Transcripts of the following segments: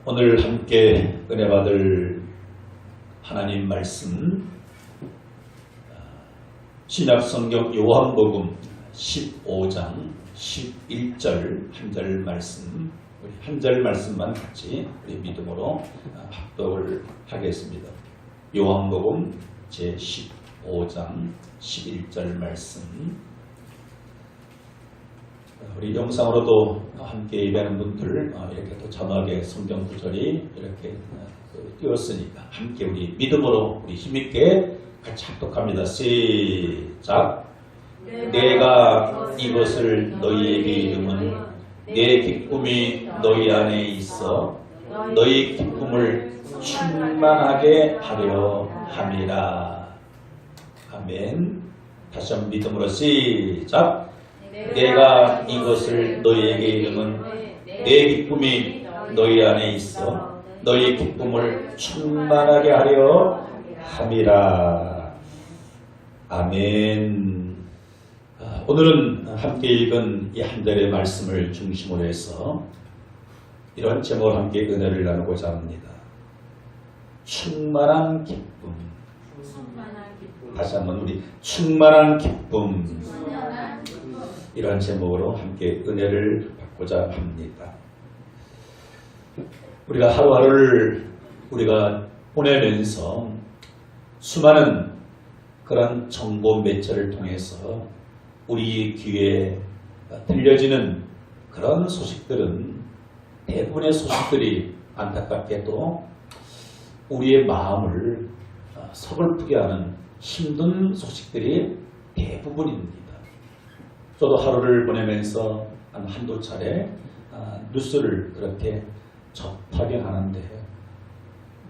오늘 함께 은혜 받을 하나님 말씀 신약성경 요한복음 15장 11절 한 절 말씀, 우리 한 절 말씀만 같이 우리 믿음으로 합독을 하겠습니다. 요한복음 제15장 11절 말씀. 우리 영상으로도 함께 예배하는 분들 이렇게 또 자막에 성경 구절이 이렇게 띄웠으니까 함께 우리 믿음으로 우리 힘있게 같이 합독합니다. 시작. 내가 이것을 너희에게 이름은 내 기쁨이 너희 안에 있어 너희 기쁨을 충만하게 하려 함이라. 아멘. 다시 한번 믿음으로 시작. 내가 이것을 너희에게 이름은 내 기쁨이 너희 안에 있어 너희 기쁨을 충만하게 하려 함이라. 아멘. 오늘은 함께 읽은 이 한 절의 말씀을 중심으로 해서 이런 제목을 함께 은혜를 나누고자 합니다. 충만한 기쁨. 다시 한번 우리 충만한 기쁨. 이러한 제목으로 함께 은혜를 받고자 합니다. 우리가 하루하루를 우리가 보내면서 수많은 그런 정보 매체를 통해서 우리 귀에 들려지는 그런 소식들은 대부분의 소식들이 안타깝게도 우리의 마음을 서글프게 하는 힘든 소식들이 대부분입니다. 저도 하루를 보내면서 한두 차례 뉴스를 그렇게 접하긴 하는데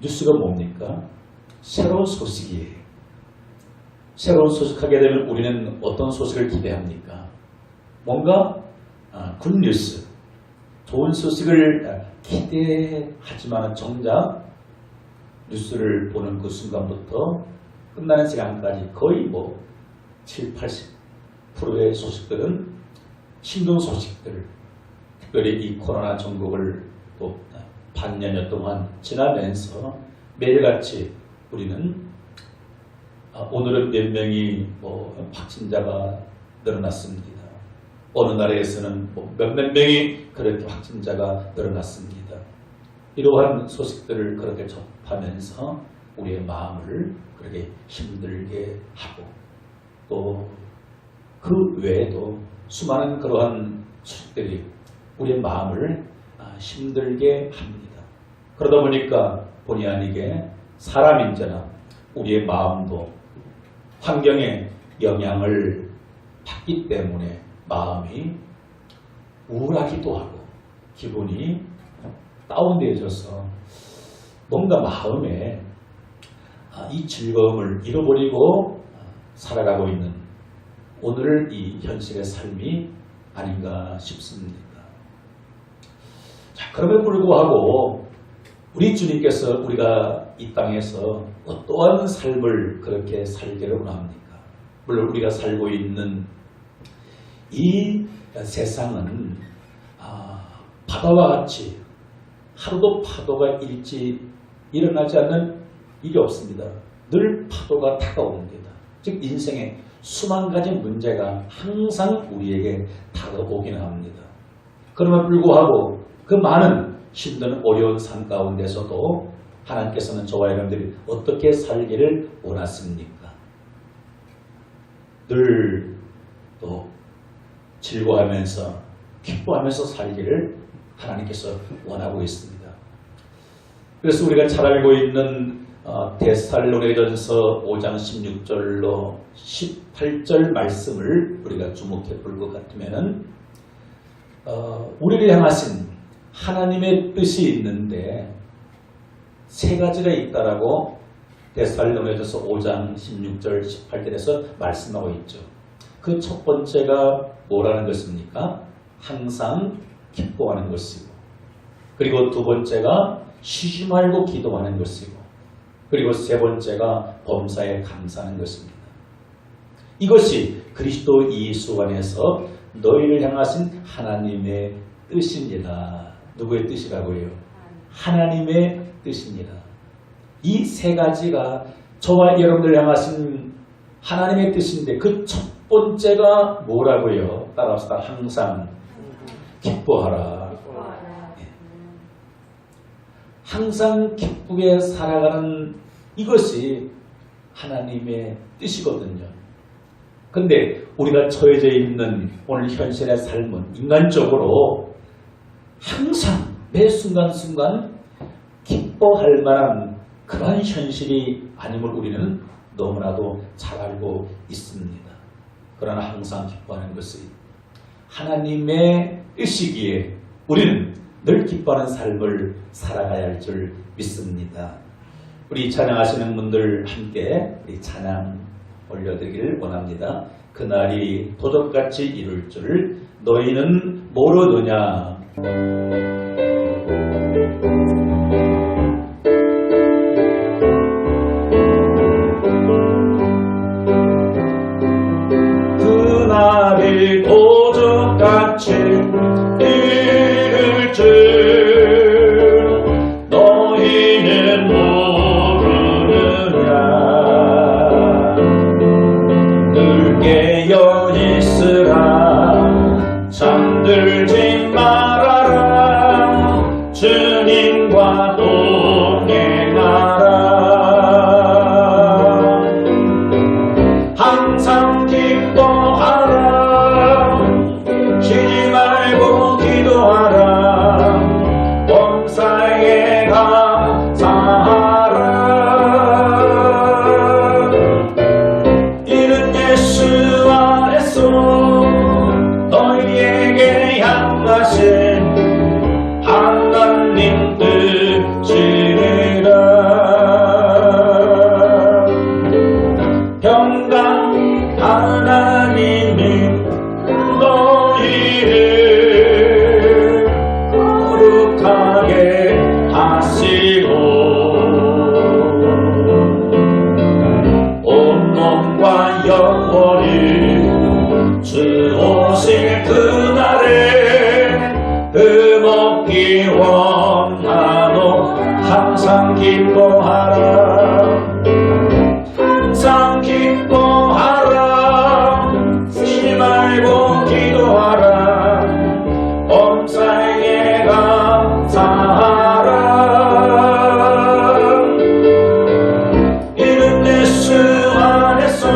뉴스가 뭡니까? 새로운 소식이에요. 새로운 소식하게 되면 우리는 어떤 소식을 기대합니까? 뭔가 굿뉴스, 좋은 소식을 기대하지만 정작 뉴스를 보는 그 순간부터 끝나는 시간까지 거의 7, 80%의 소식들은 힘든 소식들, 특별히 이 코로나 전국을 또 반년여 동안 지나면서 매일같이 우리는 오늘은 몇 명이 확진자가 늘어났습니다. 어느 나라에서는 몇몇 명이 그렇게 확진자가 늘어났습니다. 이러한 소식들을 그렇게 접하면서 우리의 마음을 그렇게 힘들게 하고 또 그 외에도 수많은 그러한 소식들이 우리의 마음을 힘들게 합니다. 그러다 보니까 본의 아니게 사람인지나 우리의 마음도 환경의 영향을 받기 때문에 마음이 우울하기도 하고 기분이 다운되어져서 뭔가 마음에 이 즐거움을 잃어버리고 살아가고 있는 오늘 이 현실의 삶이 아닌가 싶습니다. 자, 그럼에도 불구하고 우리 주님께서 우리가 이 땅에서 어떠한 삶을 그렇게 살기를 원합니까? 물론 우리가 살고 있는 이 세상은 바다와 같이 하루도 파도가 일어나지 않는 일이 없습니다. 늘 파도가 다가옵니다. 즉 인생의 수만 가지 문제가 항상 우리에게 다가오기는 합니다. 그럼에도 불구하고 그 많은 힘든 어려운 삶 가운데서도 하나님께서는 저와 여러분들이 어떻게 살기를 원하십니까? 늘 또 즐거워하면서 기뻐하면서 살기를 하나님께서 원하고 있습니다. 그래서 우리가 잘 알고 있는 데살로니가전서 5장 16절로 18절 말씀을 우리가 주목해 볼 것 같으면은 우리를 향하신 하나님의 뜻이 있는데 세 가지가 있다라고 데살로니가전서 5장 16절 18절에서 말씀하고 있죠. 그 첫 번째가 뭐라는 것입니까? 항상 기뻐하는 것이고, 그리고 두 번째가 쉬지 말고 기도하는 것이고, 그리고 세 번째가 범사에 감사하는 것입니다. 이것이 그리스도 예수 안에서 너희를 향하신 하나님의 뜻이니라. 누구의 뜻이라고요? 하나님의 뜻입니다. 이 세 가지가 저와 여러분들 향하신 하나님의 뜻인데 그 첫 번째가 뭐라고요? 따라합시다. 항상 기뻐하라. 항상 기쁘게 살아가는 이것이 하나님의 뜻이거든요. 근데 우리가 처해져 있는 오늘 현실의 삶은 인간적으로 항상 매 순간순간 기뻐할 만한 그러한 현실이 아님을 우리는 너무나도 잘 알고 있습니다. 그러나 항상 기뻐하는 것이 하나님의 뜻이기에 우리는 늘 기뻐하는 삶을 살아가야 할 줄 믿습니다. 우리 찬양하시는 분들 함께 우리 찬양 올려드리기를 원합니다. 그날이 도적같이 이룰 줄 너희는 모르느냐. 그날이 도적같이 이룰 줄 너희는 모르느냐. 늘 깨어 있으라. 잠들지 말아라. 주님과 동행하라. 항상 기뻐하라. 쉬지 말고 기도하라. 범사에 감사하라. 이는 예수 안에서 너희에게 향하신 하나님 뜻이라. 평강 하나님이 너희를 거룩하게 하시고 온몸과 영혼이 주 오실 그날에 흠없기 원하노. 항상 기뻐하라. 항상 기뻐하라. 쉬지 말고 기도하라. 범사에 감사하라. 이는 예수 안에서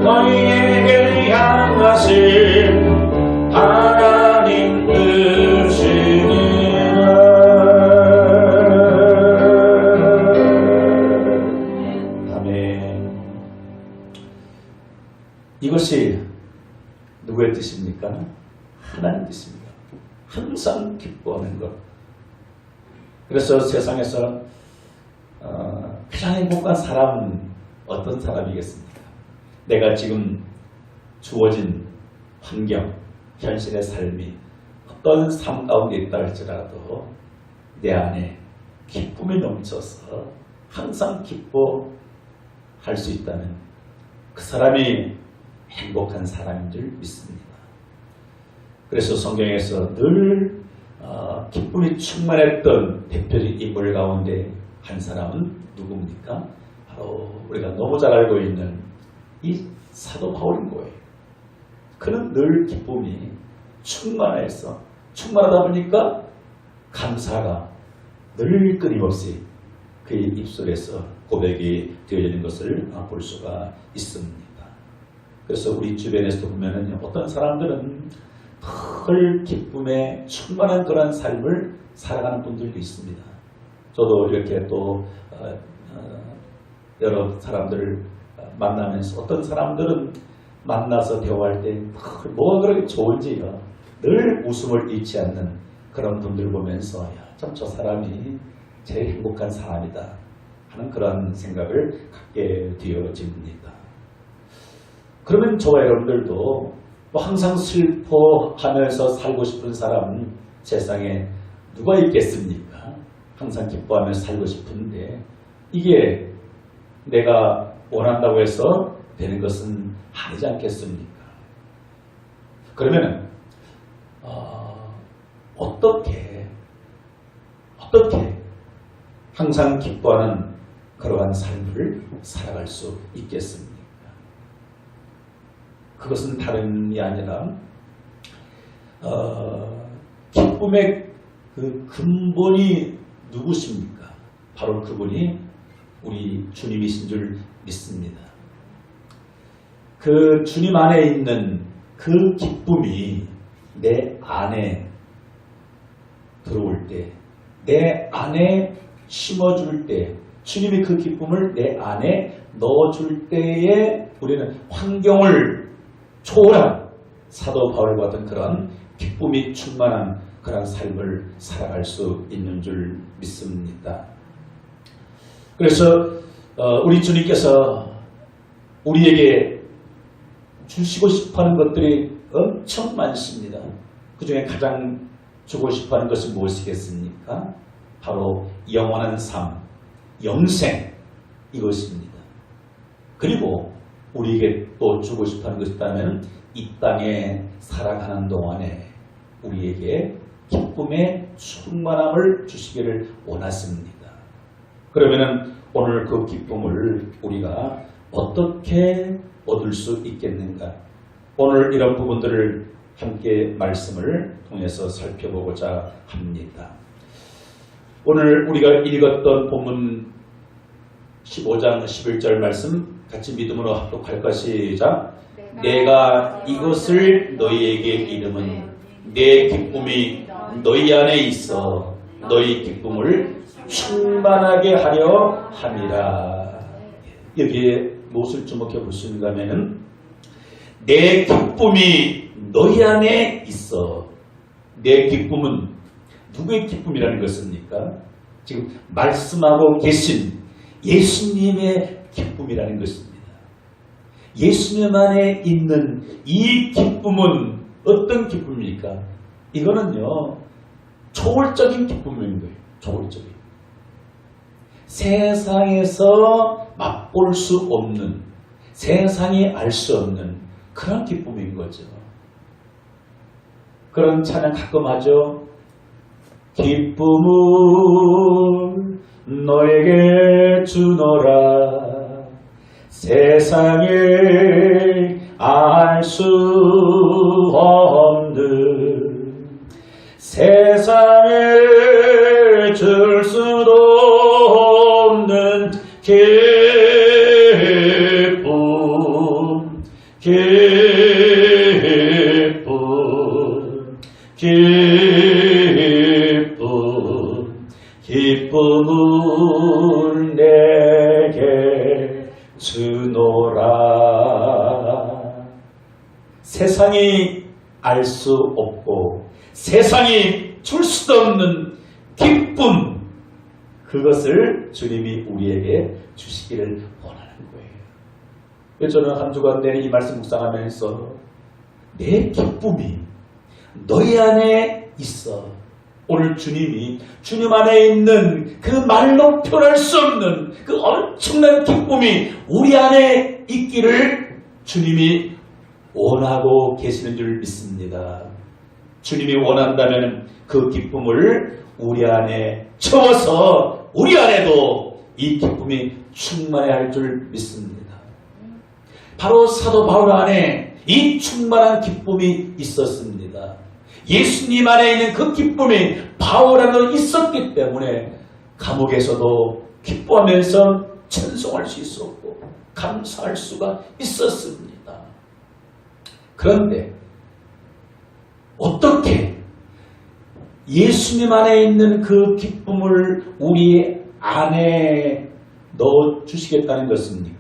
너희에게 향하신 하나님 뜻이니라. 아멘. 이것이 누구의 뜻입니까? 하나님 뜻입니다. 항상 기뻐하는 것. 그래서 세상에서 가장 행복한 사람은 어떤 사람이겠습니까? 내가 지금 주어진 환경, 현실의 삶이 어떤 삶 가운데 있다 할지라도 내 안에 기쁨이 넘쳐서 항상 기뻐할 수 있다면 그 사람이 행복한 사람인 줄 믿습니다. 그래서 성경에서 늘 기쁨이 충만했던 대표적인 인물 가운데 한 사람은 누굽니까? 바로 우리가 너무 잘 알고 있는 이 사도 바울인 거예요. 그는 늘 기쁨이 충만하다 보니까 감사가 늘 끊임없이 그의 입술에서 고백이 되어지는 것을 볼 수가 있습니다. 그래서 우리 주변에서도 보면은 어떤 사람들은 늘 기쁨에 충만한 그런 삶을 살아가는 분들도 있습니다. 저도 이렇게 또 여러 사람들을 만나면서 어떤 사람들은 만나서 대화할 때 뭐가 그렇게 좋은지요. 늘 웃음을 잃지 않는 그런 분들 보면서 참 저 사람이 제일 행복한 사람이다 하는 그런 생각을 갖게 되어집니다. 그러면 저와 여러분들도 뭐 항상 슬퍼하면서 살고 싶은 사람은 세상에 누가 있겠습니까? 항상 기뻐하면서 살고 싶은데 이게 내가 원한다고 해서 되는 것은 아니지 않겠습니까? 그러면 어떻게 어떻게 항상 기뻐하는 그러한 삶을 살아갈 수 있겠습니까? 그것은 다름이 아니라 기쁨의 그 근본이 누구십니까? 바로 그분이 우리 주님이신 줄 믿습니다. 그 주님 안에 있는 그 기쁨이 내 안에 들어올 때, 내 안에 심어줄 때, 주님이 그 기쁨을 내 안에 넣어줄 때에 우리는 환경을 초월한 사도 바울과 같은 그런 기쁨이 충만한 그런 삶을 살아갈 수 있는 줄 믿습니다. 그래서 우리 주님께서 우리에게 주시고 싶어하는 것들이 엄청 많습니다. 그 중에 가장 주고 싶어하는 것이 무엇이겠습니까? 바로 영원한 삶, 영생 이것입니다. 그리고 우리에게 또 주고 싶어하는 것이 있다면 이 땅에 살아가는 동안에 우리에게 기쁨의 충만함을 주시기를 원하십니다. 그러면 오늘 그 기쁨을 우리가 어떻게 얻을 수 있겠는가? 오늘 이런 부분들을 함께 말씀을 통해서 살펴보고자 합니다. 오늘 우리가 읽었던 본문 15장 11절 말씀 같이 믿음으로 합독할까? 시작. 내가 이것을 너희에게 이름은 내 기쁨이 너희 안에 있어 너희 기쁨을 충만하게 하려 함이라. 여기에 무엇을 주목해 보시는가 하면은 내 기쁨이 너희 안에 있어. 내 기쁨은 누구의 기쁨이라는 것입니까? 지금 말씀하고 계신 예수님의 기쁨이라는 것입니다. 예수님 안에 있는 이 기쁨은 어떤 기쁨입니까? 이거는요, 초월적인 기쁨인 거예요. 초월적인. 세상에서 맛볼 수 없는, 세상이 알 수 없는 그런 기쁨인 거죠. 그런 찬양 가끔 하죠. 기쁨을 너에게 주노라. 세상을 알 수 없는, 세상을 줄 수도 없는 기쁨, 기쁨, 기쁨, 기쁨을 내게 주노라. 세상이 알 수 없고 세상이 줄 수도 없는 기쁨, 그것을 주님이 우리에게 주시기를 원하는 거예요. 저는 한 주간 내내 이 말씀 묵상하면서 내 기쁨이 너희 안에 있어. 오늘 주님이 주님 안에 있는 그 말로 표현할 수 없는 그 엄청난 기쁨이 우리 안에 있기를 주님이 원하고 계시는 줄 믿습니다. 주님이 원한다면 그 기쁨을 우리 안에 채워서 우리 안에도 이 기쁨이 충만해야 할 줄 믿습니다. 바로 사도 바울 안에 이 충만한 기쁨이 있었습니다. 예수님 안에 있는 그 기쁨이 바울 안에 있었기 때문에 감옥에서도 기뻐하면서 찬송할 수 있었고 감사할 수가 있었습니다. 그런데 어떻게 예수님 안에 있는 그 기쁨을 우리 안에 넣어주시겠다는 것입니까?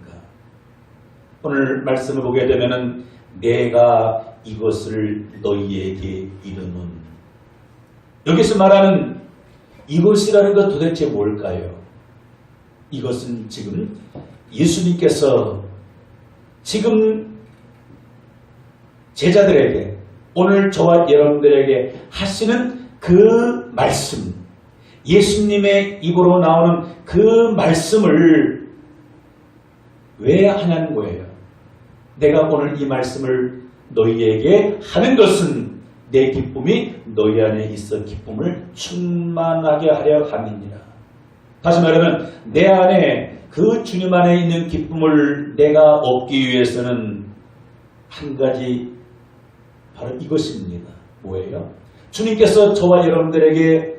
오늘 말씀을 보게 되면 내가 이것을 너희에게 이름은, 여기서 말하는 이것이라는 것 도대체 뭘까요? 이것은 지금 예수님께서 지금 제자들에게, 오늘 저와 여러분들에게 하시는 그 말씀, 예수님의 입으로 나오는 그 말씀을 왜 하냐는 거예요. 내가 오늘 이 말씀을 너희에게 하는 것은 내 기쁨이 너희 안에 있어 기쁨을 충만하게 하려 함이니라. 다시 말하면 내 안에 그 주님 안에 있는 기쁨을 내가 얻기 위해서는 한 가지 바로 이것입니다. 뭐예요? 주님께서 저와 여러분들에게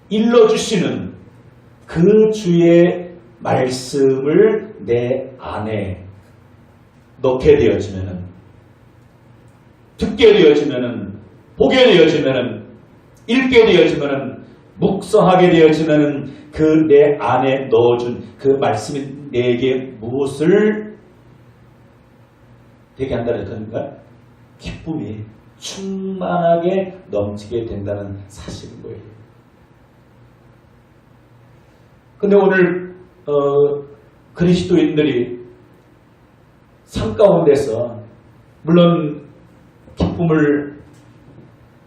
일러주시는 그 주의 말씀을 내 안에 넣게 되어지면은, 듣게 되어지면은, 보게 되어지면은, 읽게 되어지면은, 묵상하게 되어지면은 그 내 안에 넣어준 그 말씀이 내게 무엇을 되게 한다는 건가? 기쁨이 충만하게 넘치게 된다는 사실인 거예요. 근데 오늘 그리스도인들이 삶 가운데서 물론 기쁨을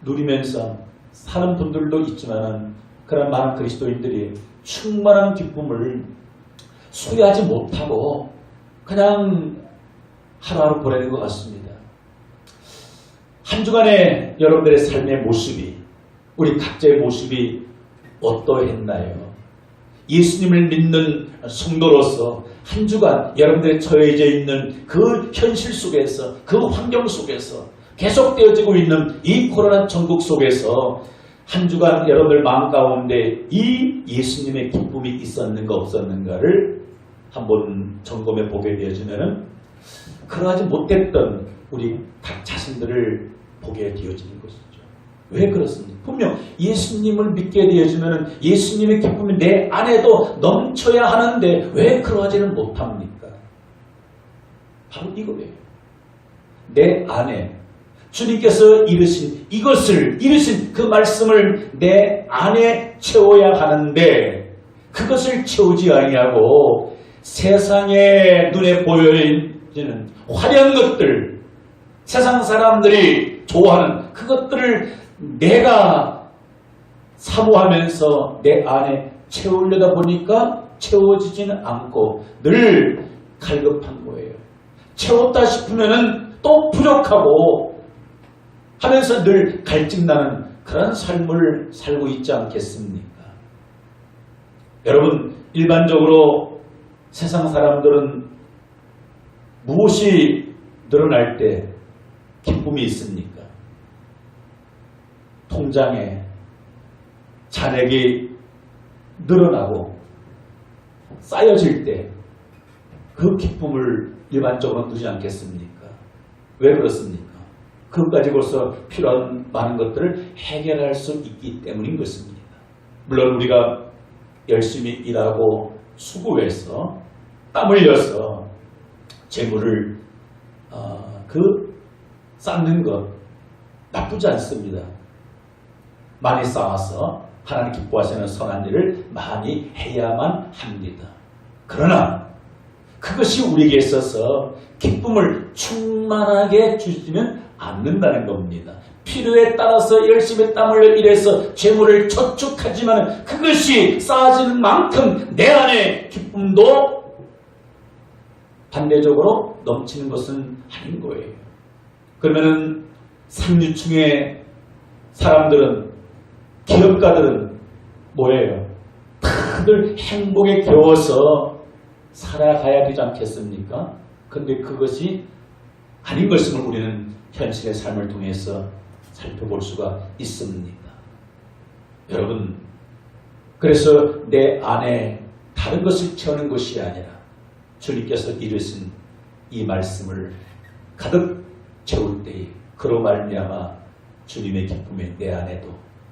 누리면서 사는 분들도 있지만 그런 많은 그리스도인들이 충만한 기쁨을 소유하지 못하고 그냥 하루하루 보내는 것 같습니다. 한 주간의 여러분들의 삶의 모습이, 우리 각자의 모습이 어떠했나요? 예수님을 믿는 성도로서 한 주간 여러분들의 처해져 있는 그 현실 속에서, 그 환경 속에서 계속되어지고 있는 이 코로나 전국 속에서 한 주간 여러분들 마음 가운데 이 예수님의 기쁨이 있었는가 없었는가를 한번 점검해 보게 되어지면은 그러하지 못했던 우리 각 자신들을 보게 되어지는 것이죠. 왜 그렇습니까? 분명 예수님을 믿게 되어지면 예수님의 기쁨이 내 안에도 넘쳐야 하는데 왜 그러하지는 못합니까? 바로 이거예요. 내 안에 주님께서 이루신 그 말씀을 내 안에 채워야 하는데 그것을 채우지 아니하고 세상의 눈에 보여지는 화려한 것들, 세상 사람들이 좋아하는 그것들을 내가 사모하면서 내 안에 채우려다 보니까 채워지지는 않고 늘 갈급한 거예요. 채웠다 싶으면은 또 부족하고 하면서 늘 갈증나는 그런 삶을 살고 있지 않겠습니까? 여러분, 일반적으로 세상 사람들은 무엇이 늘어날 때 기쁨이 있습니까? 통장에 잔액이 늘어나고 쌓여질 때 그 기쁨을 일반적으로 누리지 않겠습니까? 왜 그렇습니까? 그것까지 벌써 필요한 많은 것들을 해결할 수 있기 때문인 것입니다. 물론 우리가 열심히 일하고 수고해서 땀 흘려서 재물을 쌓는 것 나쁘지 않습니다. 많이 쌓아서 하나님 기뻐하시는 선한 일을 많이 해야만 합니다. 그러나 그것이 우리에게 있어서 기쁨을 충만하게 주시면 않는다는 겁니다. 필요에 따라서 열심히 땀 흘려 일해서 재물을 저축하지만 그것이 쌓아지는 만큼 내 안에 기쁨도 반대적으로 넘치는 것은 아닌 거예요. 그러면은 상류층의 사람들은, 기업가들은 뭐예요? 다들 행복에 겨워서 살아가야 되지 않겠습니까? 근데 그것이 아닌 것임을 우리는 현실의 삶을 통해서 살펴볼 수가 있습니다. 여러분, 그래서 내 안에 다른 것을 채우는 것이 아니라 주님께서 이루신 이 말씀을 가득 채울 때에 그로 말미암아 주님의 기쁨이 내 안에도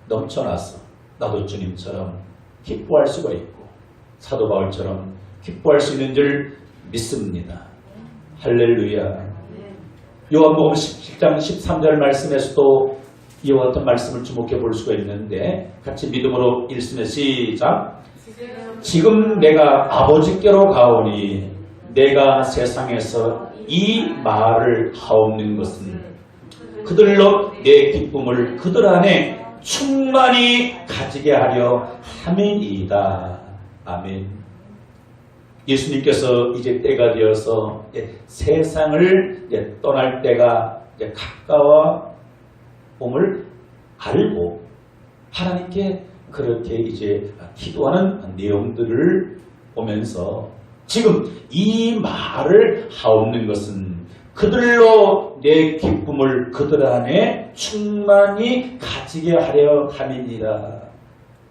넘쳐나서 나도 주님처럼 기뻐할 수가 있고 사도 바울처럼 기뻐할 수 있는 줄 믿습니다. 할렐루야. 요한복음 17장 13절 말씀에서도 이와 같은 말씀을 주목해 볼 수가 있는데 같이 믿음으로 읽으면 시작. 지금 내가 아버지께로 가오니 내가 세상에서 이 말을 하옵는 것은 그들로 내 기쁨을 그들 안에 충만히 가지게 하려 함이니이다. 아멘. 예수님께서 이제 때가 되어서 세상을 떠날 때가 가까워 기쁨을 알고 하나님께 그렇게 이제 기도하는 내용들을 보면서 지금 이 말을 하옵는 것은 그들로 내 기쁨을 그들 안에 충만히 가지게 하려 함이니라.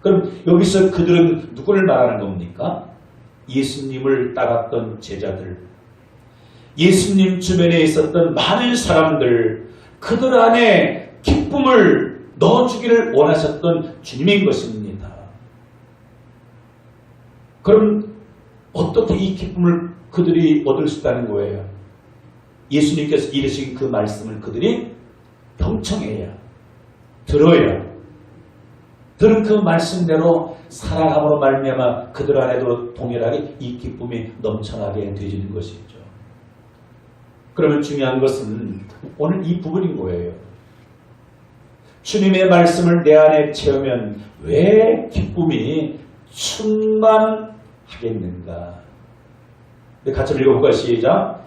그럼 여기서 그들은 누구를 말하는 겁니까? 예수님을 따랐던 제자들, 예수님 주변에 있었던 많은 사람들, 그들 안에 기쁨을 넣어주기를 원하셨던 주님인 것입니다. 그럼 어떻게 이 기쁨을 그들이 얻을 수 있다는 거예요? 예수님께서 이르신 그 말씀을 그들이 경청해야, 들어야, 들은 그 말씀대로 살아감으로 말미암아 그들 안에도 동일하게 이 기쁨이 넘쳐나게 되어지는 것이죠. 그러면 중요한 것은 오늘 이 부분인 거예요. 주님의 말씀을 내 안에 채우면 왜 기쁨이 충만하겠는가? 같이 읽어볼까요? 시작.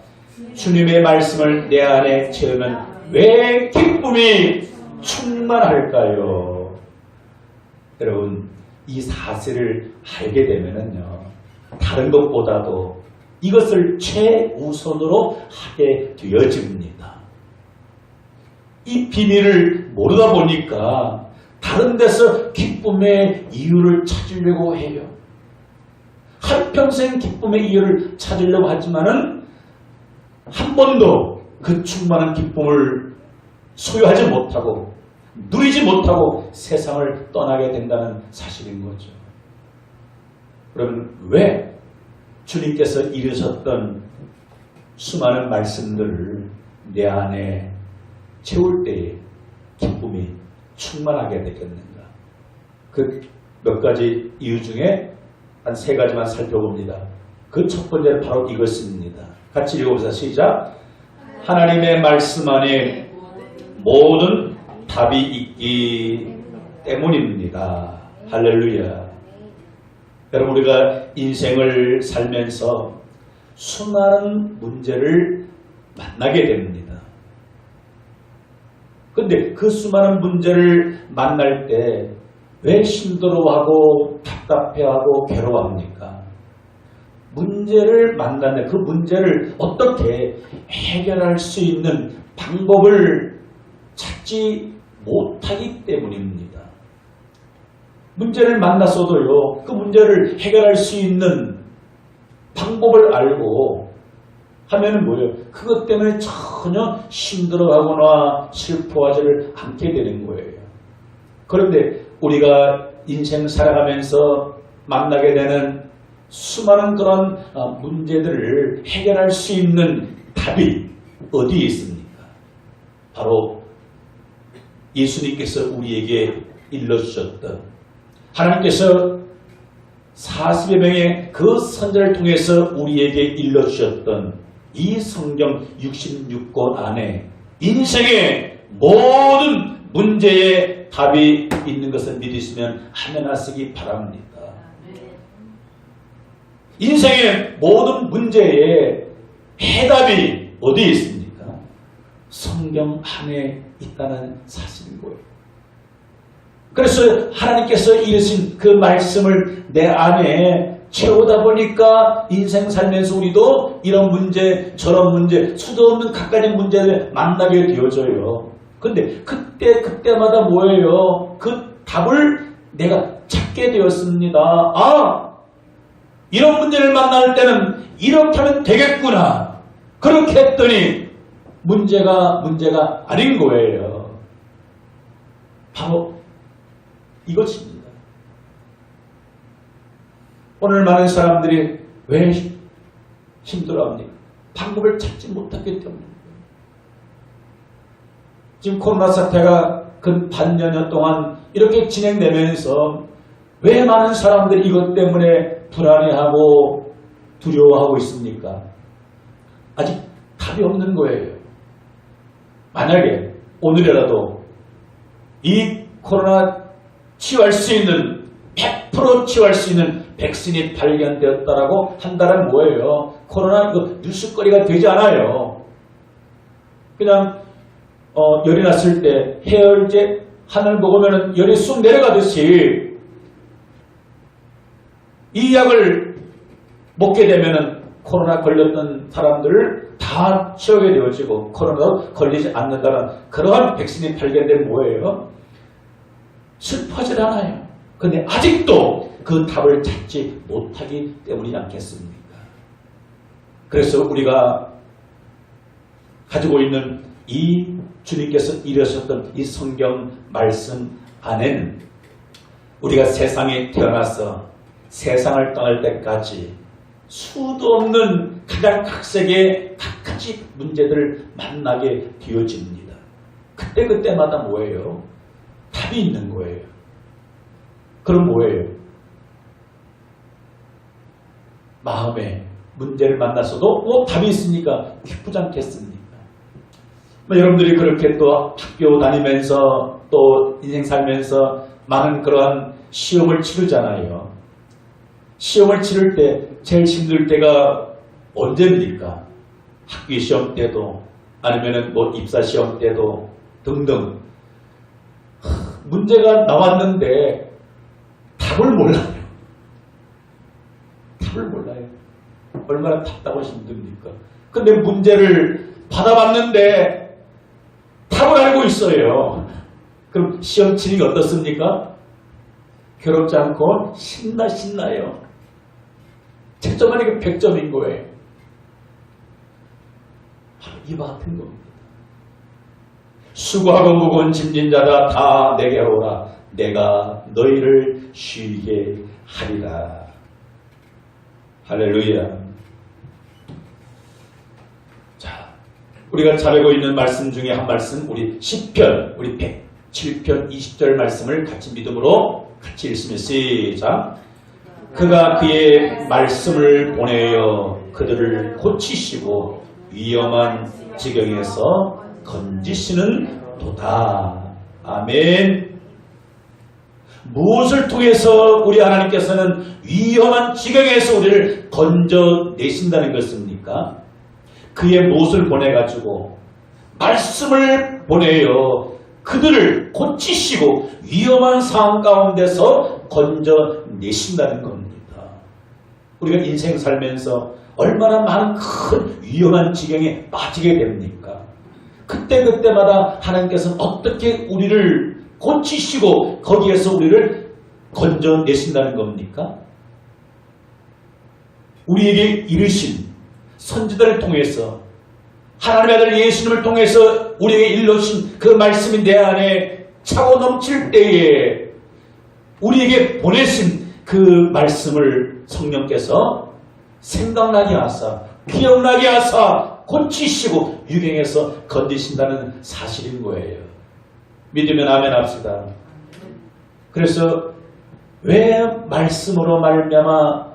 주님의 말씀을 내 안에 채우면 왜 기쁨이 충만할까요? 여러분, 이 사실을 알게 되면은요, 다른 것보다도 이것을 최우선으로 하게 되어집니다. 이 비밀을 모르다 보니까 다른 데서 기쁨의 이유를 찾으려고 해요. 한평생 기쁨의 이유를 찾으려고 하지만은 한 번도 그 충만한 기쁨을 소유하지 못하고 누리지 못하고 세상을 떠나게 된다는 사실인 거죠. 그러면 왜 주님께서 이루셨던 수많은 말씀들을 내 안에 채울 때에 기쁨이 충만하게 되겠는가? 그 몇 가지 이유 중에 한 세 가지만 살펴봅니다. 그 첫 번째는 바로 이것입니다. 같이 읽어보자. 시작. 하나님의 말씀 안에 모든 답이 있기 때문입니다. 할렐루야. 여러분, 우리가 인생을 살면서 수많은 문제를 만나게 됩니다. 근데 그 수많은 문제를 만날 때 왜 힘들어하고 답답해하고 괴로워합니까? 문제를 만나는 그 문제를 어떻게 해결할 수 있는 방법을 찾지 못하기 때문입니다. 문제를 만났어도요, 그 문제를 해결할 수 있는 방법을 알고 하면은 뭐예요? 그것 때문에 전혀 힘들어하거나 슬퍼하지를 않게 되는 거예요. 그런데 우리가 인생 살아가면서 만나게 되는 수많은 그런 문제들을 해결할 수 있는 답이 어디에 있습니까? 바로 예수님께서 우리에게 일러주셨던, 하나님께서 40여 명의 그 선자를 통해서 우리에게 일러주셨던 이 성경 66권 안에 인생의 모든 문제에 답이 있는 것을 믿으시면 아멘 하시기 바랍니다. 인생의 모든 문제에 해답이 어디에 있습니까? 성경 안에 있다는 사실인 거예요. 그래서 하나님께서 이르신 그 말씀을 내 안에 채우다 보니까 인생 살면서 우리도 이런 문제, 저런 문제, 수도 없는 갖가지 문제를 만나게 되어져요. 근데 그때마다 뭐예요? 그 답을 내가 찾게 되었습니다. 아! 이런 문제를 만날 때는 이렇게 하면 되겠구나. 그렇게 했더니 문제가 아닌 거예요. 바로 이것입니다. 오늘 많은 사람들이 왜 힘들어합니까? 방법을 찾지 못하기 때문입니다. 지금 코로나 사태가 근 반년여 동안 이렇게 진행되면서 왜 많은 사람들이 이것 때문에 불안해하고 두려워하고 있습니까? 아직 답이 없는 거예요. 만약에 오늘이라도 이 코로나 치유할 수 있는 100% 치유할 수 있는 백신이 발견되었다라고 한다면 뭐예요? 코로나 이거 뉴스거리가 되지 않아요. 그냥 열이 났을 때 해열제 하늘 먹으면 열이 쑥 내려가듯이 이 약을 먹게 되면 코로나 걸렸던 사람들을 다 치우게 되어지고 코로나 걸리지 않는다는 그러한 백신이 발견된 뭐예요? 슬퍼질 않아요. 근데 아직도 그 답을 찾지 못하기 때문이지 않겠습니까? 그래서 우리가 가지고 있는 이 주님께서 이루셨던 이 성경 말씀 안에는 우리가 세상에 태어나서 세상을 떠날 때까지 수도 없는 가장 각색의 각가지 문제들을 만나게 되어집니다. 그때마다 뭐예요? 답이 있는 거예요. 그럼 뭐예요? 마음에 문제를 만났어도 답이 있으니까 기쁘지 않겠습니까? 여러분들이 그렇게 또 학교 다니면서 또 인생 살면서 많은 그러한 시험을 치르잖아요. 시험을 치를 때 제일 힘들 때가 언제입니까? 학기 시험 때도 아니면은 입사 시험 때도 등등. 문제가 나왔는데 답을 몰라요. 답을 몰라요. 얼마나 답답하고 힘듭니까? 근데 문제를 받아봤는데 답을 알고 있어요. 그럼 시험 치는 게 어떻습니까? 괴롭지 않고 신나요. 채점하니까 100점인 거예요. 이와 같은 겁니다. 수고하고 무거운 짐진 자다 다 내게 오라. 내가 너희를 쉬게 하리라. 할렐루야. 자, 우리가 잘 알고 있는 말씀 중에 한 말씀, 우리 시편, 우리 107편 20절 말씀을 같이 믿음으로 같이 읽으면 시작. 그가 그의 말씀을 보내어 그들을 고치시고 위험한 지경에서 건지시는 도다. 아멘. 무엇을 통해서 우리 하나님께서는 위험한 지경에서 우리를 건져내신다는 것입니까? 그의 무엇을 보내가지고 말씀을 보내어 그들을 고치시고 위험한 상황 가운데서 건져내신다는 겁니다. 우리가 인생 살면서 얼마나 많은 큰 위험한 지경에 빠지게 됩니까? 그때마다 하나님께서는 어떻게 우리를 고치시고 거기에서 우리를 건져내신다는 겁니까? 우리에게 이르신 선지자를 통해서 하나님의 아들 예수님을 통해서 우리에게 일러주신 그 말씀이 내 안에 차고 넘칠 때에 우리에게 보내신 그 말씀을 성령께서 생각나게 하사 기억나게 하사 고치시고 유경에서 건지신다는 사실인 거예요. 믿으면 아멘 합시다. 그래서 왜 말씀으로 말미암아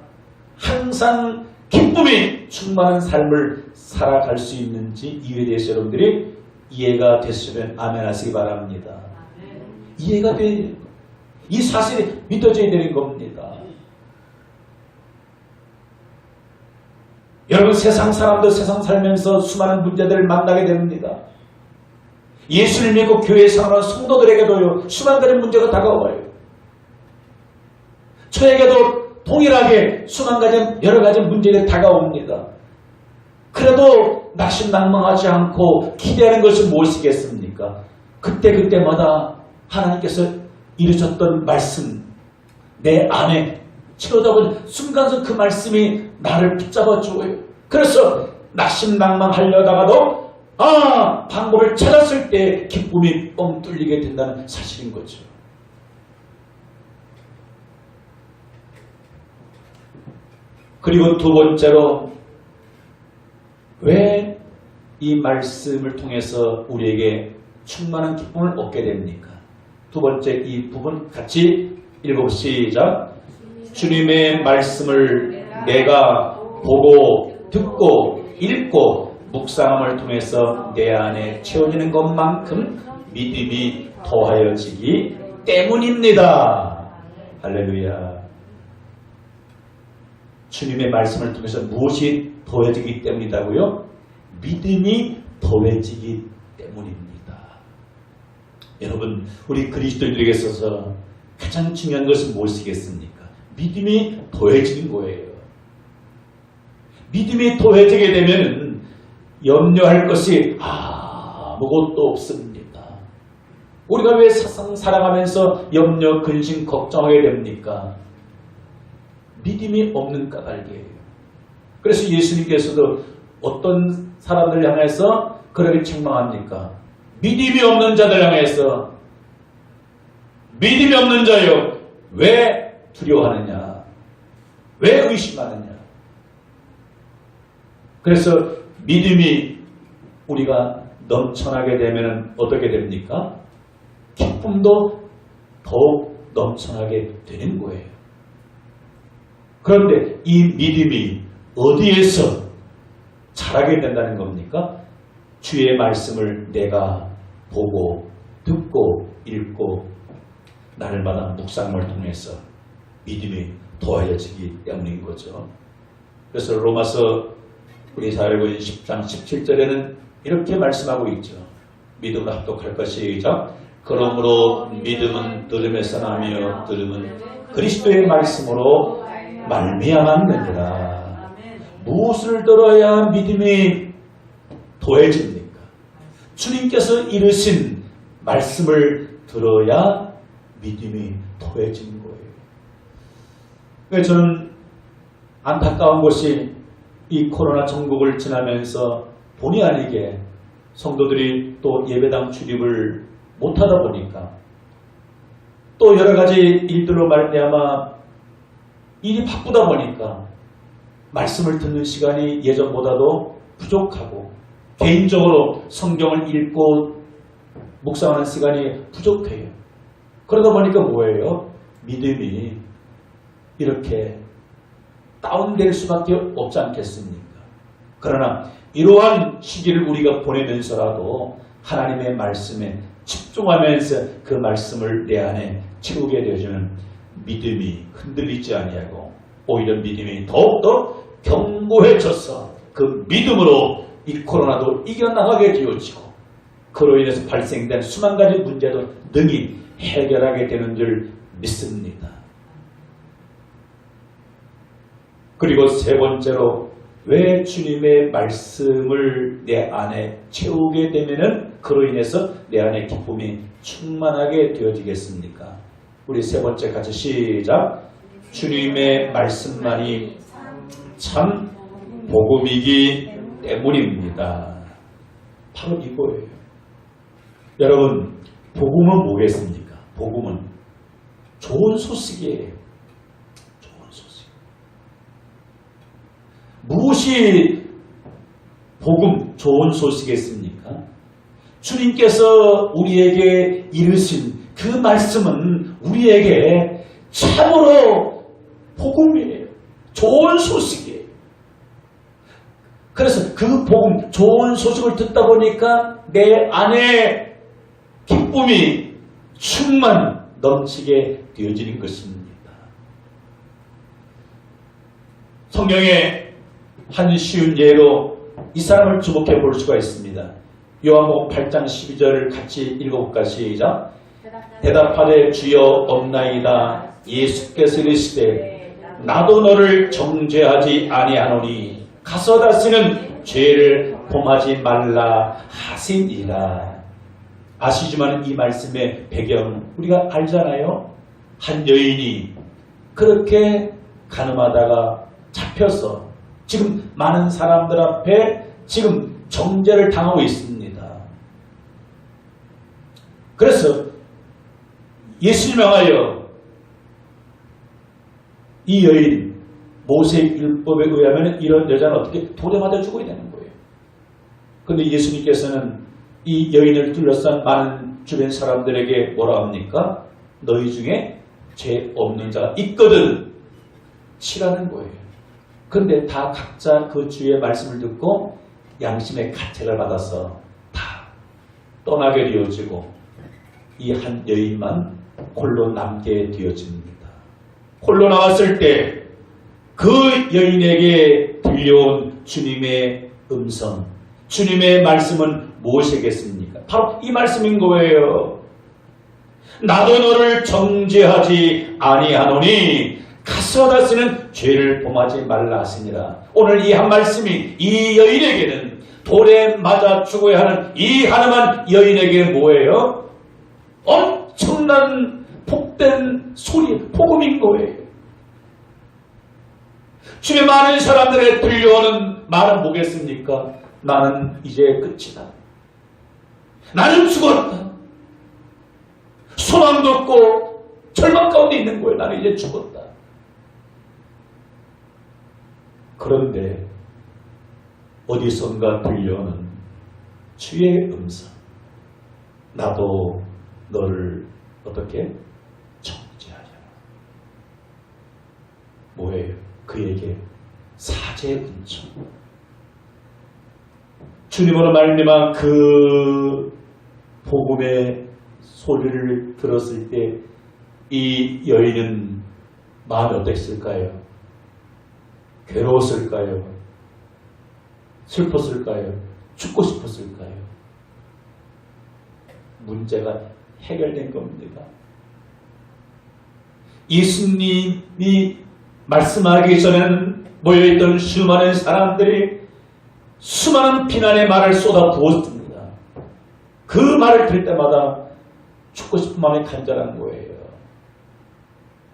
항상 기쁨이 충만한 삶을 살아갈 수 있는지 이유에 대해서 여러분들이 이해가 됐으면 아멘 하시기 바랍니다. 이해가 돼요. 이 사실이 믿어져야 되는 겁니다. 여러분 세상 사람들 세상 살면서 수많은 문제들을 만나게 됩니다. 예수를 믿고 교회에 생활하는 성도들에게도요 수많은 가지 문제가 다가와요. 저에게도 동일하게 수많은 가지 여러 가지 문제가 다가옵니다. 그래도 낙심낭망하지 않고 기대하는 것은 무엇이겠습니까? 그때마다 하나님께서 이루셨던 말씀 내 안에 쳐다보는 순간순간 그 말씀이 나를 붙잡아 주어요. 그래서 낙심낭망하려다가도 방법을 찾았을 때 기쁨이 뻥 뚫리게 된다는 사실인 거죠. 그리고 두 번째로 왜 이 말씀을 통해서 우리에게 충만한 기쁨을 얻게 됩니까? 두 번째 이 부분 같이 읽어보시죠. 시작. 주님의 말씀을 내가 보고 듣고 읽고 묵상함을 통해서 내 안에 채워지는 것만큼 믿음이 더하여지기 때문입니다. 할렐루야. 주님의 말씀을 통해서 무엇이 더해지기 때문이라고요? 믿음이 더해지기 때문입니다. 여러분, 우리 그리스도인들에게 있어서 가장 중요한 것은 무엇이겠습니까? 믿음이 더해지는 거예요. 믿음이 더해지게 되면 염려할 것이 아무것도 없습니다. 우리가 왜 세상 살아가면서 염려, 근심, 걱정하게 됩니까? 믿음이 없는 까닭이에요. 그래서 예수님께서도 어떤 사람들 향해서 그렇게 책망합니까? 믿음이 없는 자들 향해서 믿음이 없는 자여 왜 두려워하느냐? 왜 의심하느냐? 그래서 믿음이 우리가 넘쳐나게 되면 어떻게 됩니까? 기쁨도 더욱 넘쳐나게 되는 거예요. 그런데 이 믿음이 어디에서 자라게 된다는 겁니까? 주의 말씀을 내가 보고 듣고 읽고 날마다 묵상을 통해서 믿음이 더해지기 때문인 거죠. 그래서 로마서 우리 잘 알고 있는 10장 17절에는 이렇게 말씀하고 있죠. 믿음으로 합독할 것이죠. 그러므로 믿음은 들음에서 나며 들음은 그리스도의 말씀으로 말미암았느니라. 무엇을 들어야 믿음이 더해집니까? 주님께서 이르신 말씀을 들어야 믿음이 더해지는 거예요. 그래서 저는 안타까운 것이 이 코로나 전국을 지나면서 본의 아니게 성도들이 또 예배당 출입을 못하다 보니까 또 여러 가지 일들로 말미암아 일이 바쁘다 보니까 말씀을 듣는 시간이 예전보다도 부족하고 개인적으로 성경을 읽고 묵상하는 시간이 부족해요. 그러다 보니까 뭐예요? 믿음이 이렇게 다운될 수밖에 없지 않겠습니까? 그러나 이러한 시기를 우리가 보내면서라도 하나님의 말씀에 집중하면서 그 말씀을 내 안에 채우게 되어주는 믿음이 흔들리지 아니하고 오히려 믿음이 더욱더 견고해져서 그 믿음으로 이 코로나도 이겨나가게 되어지고 그로 인해서 발생된 수만 가지 문제도 능히 해결하게 되는 줄 믿습니다. 그리고 세 번째로 왜 주님의 말씀을 내 안에 채우게 되면은 그로 인해서 내 안에 기쁨이 충만하게 되어지겠습니까? 우리 세 번째 같이 시작. 주님의 말씀만이 참 복음이기 때문입니다. 바로 이거예요. 여러분, 복음은 뭐겠습니까? 복음은 좋은 소식이에요. 좋은 소식. 무엇이 복음, 좋은 소식이겠습니까? 주님께서 우리에게 이르신 그 말씀은 우리에게 참으로 복음이에요. 좋은 소식이에요. 그래서 그 복음, 좋은 소식을 듣다 보니까 내 안에 기쁨이 충만 넘치게 되어지는 것입니다. 성경의 한 쉬운 예로 이 사람을 주목해 볼 수가 있습니다. 요한복음 8장 12절을 같이 읽어볼까? 시작. 대답하되 주여 없나이다. 예수께서 이르시되 나도 너를 정죄하지 아니하노니 가서 다시는 죄를 범하지 말라 하시니라. 아시지만 이 말씀의 배경 우리가 알잖아요. 한 여인이 그렇게 가늠하다가 잡혀서 지금 많은 사람들 앞에 지금 정죄를 당하고 있습니다. 그래서 예수님 향하여 이 여인 모세 율법에 의하면 이런 여자는 어떻게 돌에 맞아 죽어야 되는 거예요. 그런데 예수님께서는 이 여인을 둘러싼 많은 주변 사람들에게 뭐라 합니까? 너희 중에 죄 없는 자가 있거든 치라는 거예요. 그런데 다 각자 그 주의 말씀을 듣고 양심의 가책을 받아서 다 떠나게 되어지고 이 한 여인만 홀로 남게 되어집니다. 홀로 나왔을 때 그 여인에게 들려온 주님의 음성, 주님의 말씀은 무엇이겠습니까? 바로 이 말씀인 거예요. 나도 너를 정죄하지 아니하노니 가스하다 쓰는 죄를 범하지 말라 하시니라. 오늘 이 한 말씀이 이 여인에게는 돌에 맞아 죽어야 하는 이 하나만 여인에게 뭐예요? 엄청난 복된 소리, 복음인 거예요. 주의 많은 사람들의 들려오는 말은 뭐겠습니까? 나는 이제 끝이다. 나는 죽었다. 소망도 없고 절망 가운데 있는 거예요. 나는 이제 죽었다. 그런데 어디선가 들려오는 주의 음성. 나도 너를 어떻게 정죄하냐. 뭐예요? 그에게 사죄의 은총. 주님으로 말미암아 그 복음의 소리를 들었을 때 이 여인은 마음이 어땠을까요? 괴로웠을까요? 슬펐을까요? 죽고 싶었을까요? 문제가 해결된 겁니다. 예수님이 말씀하기 전에는 모여있던 수많은 사람들이 수많은 비난의 말을 쏟아 부었습니다. 그 말을 들을 때마다 죽고 싶은 마음이 간절한 거예요.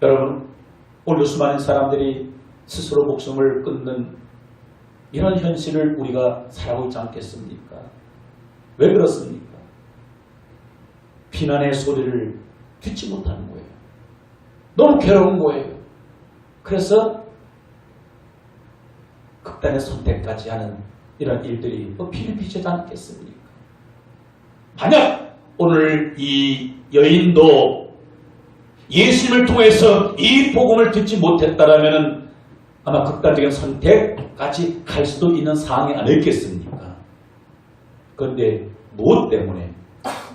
여러분, 오늘 수많은 사람들이 스스로 목숨을 끊는 이런 현실을 우리가 살아오고 있지 않겠습니까? 왜 그렇습니까? 비난의 소리를 듣지 못하는 거예요. 너무 괴로운 거예요. 그래서 극단의 선택까지 하는 이런 일들이 비일비재하지 않겠습니까? 만약 오늘 이 여인도 예수님을 통해서 이 복음을 듣지 못했다라면 아마 극단적인 선택까지 갈 수도 있는 상황이 아니겠습니까? 그런데 무엇 때문에?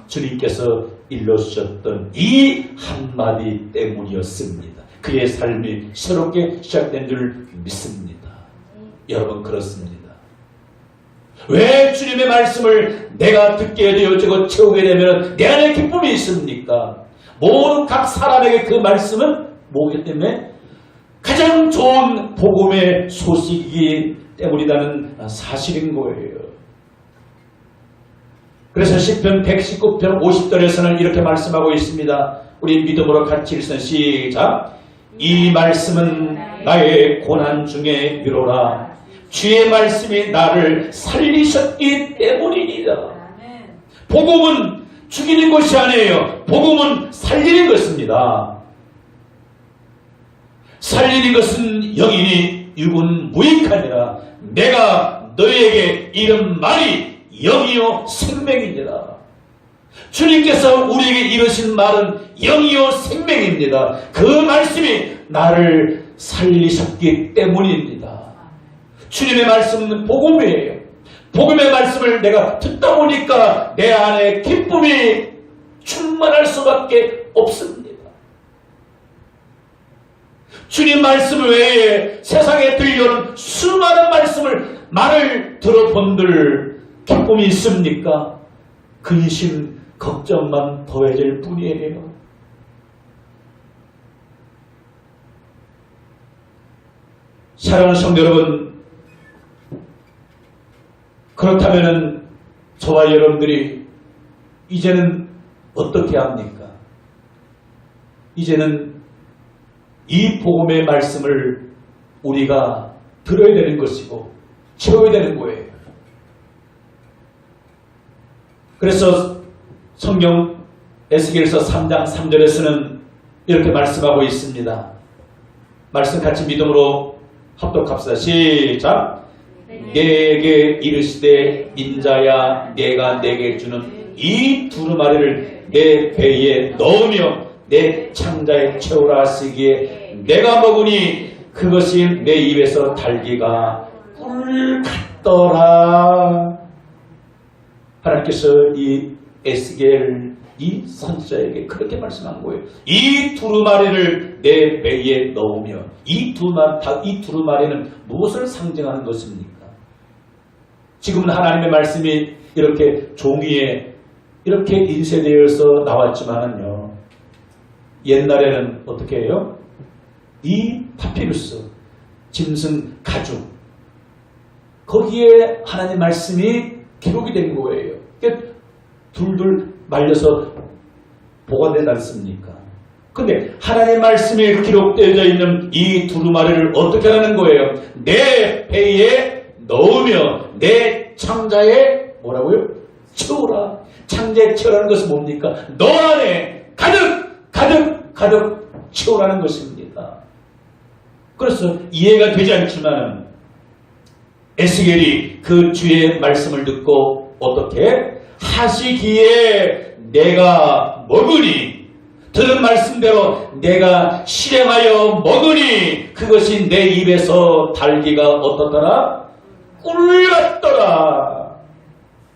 주님께서 일러주셨던 이 한마디 때문이었습니다. 그의 삶이 새롭게 시작된 줄 믿습니다. 여러분, 그렇습니다. 왜 주님의 말씀을 내가 듣게 되어지고 채우게 되면 내 안에 기쁨이 있습니까? 모든 각 사람에게 그 말씀은 뭐기 때문에 가장 좋은 복음의 소식이기 때문이라는 사실인 거예요. 그래서 시편 119편 50절에서는 이렇게 말씀하고 있습니다. 우리 믿음으로 같이 읽으면 시작. 이 말씀은 나의 고난 중에 위로라. 주의 말씀이 나를 살리셨기 때문이니라. 복음은 죽이는 것이 아니에요. 복음은 살리는 것입니다. 살리는 것은 영이니 육은 무익하니라. 내가 너에게 이런 말이 영이요 생명이니라. 주님께서 우리에게 이르신 말은 영이요 생명입니다. 그 말씀이 나를 살리셨기 때문입니다. 주님의 말씀은 복음이에요. 복음의 말씀을 내가 듣다 보니까 내 안에 기쁨이 충만할 수밖에 없습니다. 주님 말씀 외에 세상에 들려오는 수많은 말을 들어본들 기쁨이 있습니까? 근심, 걱정만 더해질 뿐이에요. 사랑하는 성도 여러분, 그렇다면 저와 여러분들이 이제는 어떻게 합니까? 이제는 이 복음의 말씀을 우리가 들어야 되는 것이고 채워야 되는 거예요. 그래서 성경 에스겔서 3장 3절에서는 이렇게 말씀하고 있습니다. 말씀 같이 믿음으로 합독합시다. 시작. 내게 이르시되 인자야 내가 내게 주는 이 두루마리를 내 배에 넣으며 내 창자에 채우라 하시기에 내가 먹으니 그것이 내 입에서 달기가 꿀 같더라. 하나님께서 이 에스겔 이 선지자에게 그렇게 말씀한 거예요. 이 두루마리를 내 배에 넣으며 이 두루마리는 무엇을 상징하는 것입니까? 지금은 하나님의 말씀이 이렇게 종이에 이렇게 인쇄되어서 나왔지만은요, 옛날에는 어떻게 해요? 이 파피루스, 짐승 가죽, 거기에 하나님 말씀이 기록이 된 거예요. 그러니까 둘둘 말려서 보관되지 않습니까? 근데 하나님 말씀이 기록되어 있는 이 두루마리를 어떻게 하는 거예요? 내 배에 넣으며 내 창자에 뭐라고요? 채우라. 창자에 채우라는 것은 뭡니까? 너 안에 가득 채우라는 것입니다. 그래서 이해가 되지 않지만 에스겔이 그 주의 말씀을 듣고 어떻게? 하시기에 내가 먹으니, 들은 말씀대로 내가 실행하여 먹으니 그것이 내 입에서 달기가 어떻더라? 꿀 같더라.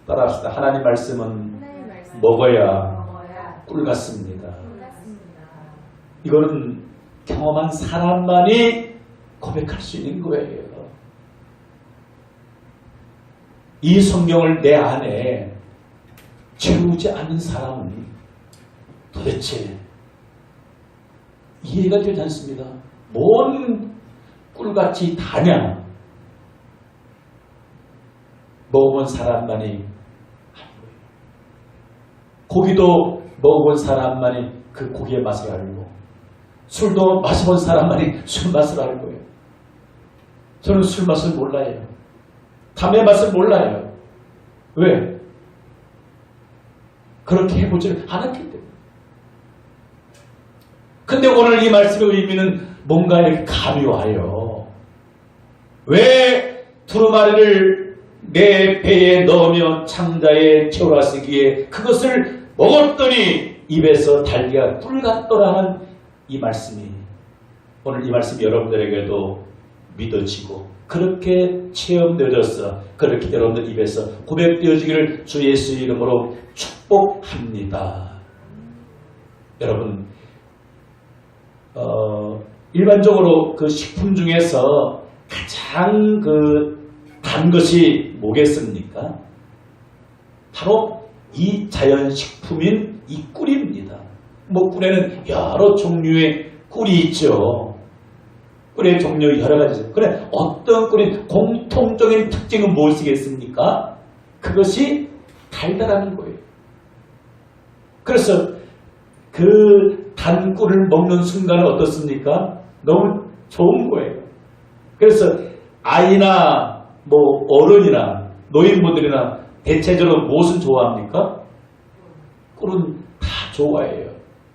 따라합시다. 하나님 말씀은 먹어야 꿀 같습니다. 이거는 경험한 사람만이 고백할 수 있는 거예요. 이 성경을 내 안에 채우지 않는 사람은 도대체 이해가 되지 않습니다. 뭔 꿀같이 다냐? 먹어본 사람만이 하는 거예요. 고기도 먹어본 사람만이 그 고기의 맛을 알고, 술도 마셔본 사람만이 술 맛을 알고요. 저는 술 맛을 몰라요. 담배 맛을 몰라요. 왜? 그렇게 해보지를 않았기 때문에. 근데 오늘 이 말씀의 의미는 뭔가 이렇게 감이 와요. 왜 두루마리를 내 배에 넣으며 창자에 채우라 쓰기에 그것을 먹었더니 입에서 달기가 꿀 같더라는 이 말씀이, 오늘 이 말씀이 여러분들에게도 믿어지고 그렇게 체험되어져서 그렇게 여러분들 입에서 고백되어지기를 주 예수 이름으로 축복합니다. 여러분, 일반적으로 그 식품 중에서 가장 단 것이 뭐겠습니까? 바로 이 자연식품인 이 꿀입니다. 뭐 꿀에는 여러 종류의 꿀이 있죠. 꿀의 종류 여러 가지죠. 그래, 어떤 꿀이 공통적인 특징은 무엇이겠습니까? 그것이 달달한 거예요. 그래서 그 단 꿀을 먹는 순간은 어떻습니까? 너무 좋은 거예요. 그래서 아이나 뭐 어른이나 노인분들이나 대체적으로 무엇을 좋아합니까? 꿀은 다 좋아해요.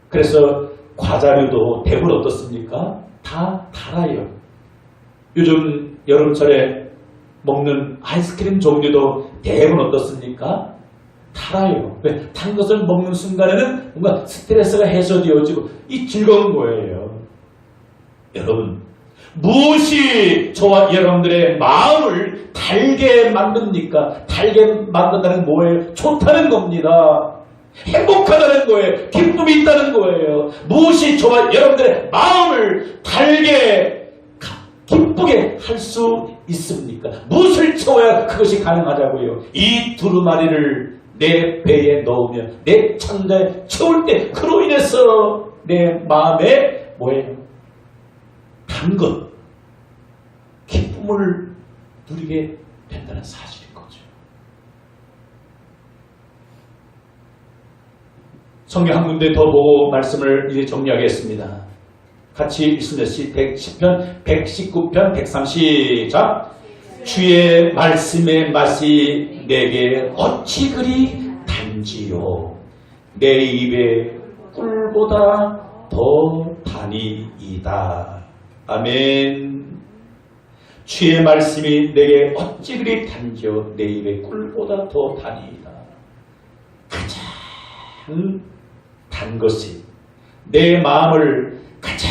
그래서 과자류도 대부분 어떻습니까? 다 달아요. 요즘 여름철에 먹는 아이스크림 종류도 대부분 어떻습니까? 달아요. 왜? 단 것을 먹는 순간에는 뭔가 스트레스가 해소되어지고 이 즐거운 거예요. 여러분, 무엇이 저와 여러분들의 마음을 달게 만듭니까? 달게 만든다는 뭐예요? 좋다는 겁니다. 행복하다는 거예요. 기쁨이 있다는 거예요. 무엇이 저와 여러분들의 마음을 달게 기쁘게 할 수 있습니까? 무엇을 채워야 그것이 가능하다고요? 이 두루마리를 내 배에 넣으면 내 창자에 채울 때 그로 인해서 내 마음에 뭐예요? 단 것, 기쁨을 누리게 된다는 사실인 거죠. 성경 한 군데 더 보고 말씀을 이제 정리하겠습니다. 같이 읽습니다. 110편, 119편, 130장. 주의 말씀의 맛이 내게 어찌 그리 단지요. 내 입에 꿀보다 더 다니이다. 아멘. 주의 말씀이 내게 어찌 그리 단지요. 내 입에 꿀보다 더 다니이다. 가장 단 것이 내 마음을 가장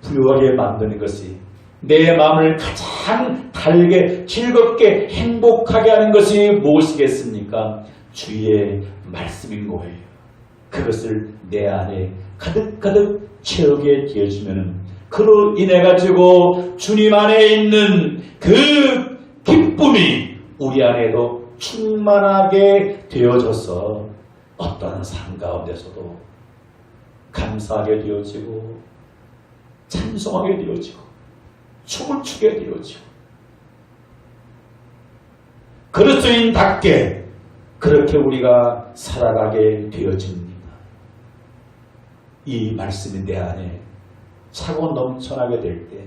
부유하게 만드는 것이, 내 마음을 가장 달게 즐겁게 행복하게 하는 것이 무엇이겠습니까? 주의 말씀인 거예요. 그것을 내 안에 가득가득 채우게 되어지면 그로 인해 가지고 주님 안에 있는 그 기쁨이 우리 안에도 충만하게 되어져서 어떤 삶 가운데서도 감사하게 되어지고 찬송하게 되어지고 춤을 추게 되어지고 그리스도인답게 그렇게 우리가 살아가게 되어집니다. 이 말씀이 내 안에 차고 넘쳐나게 될 때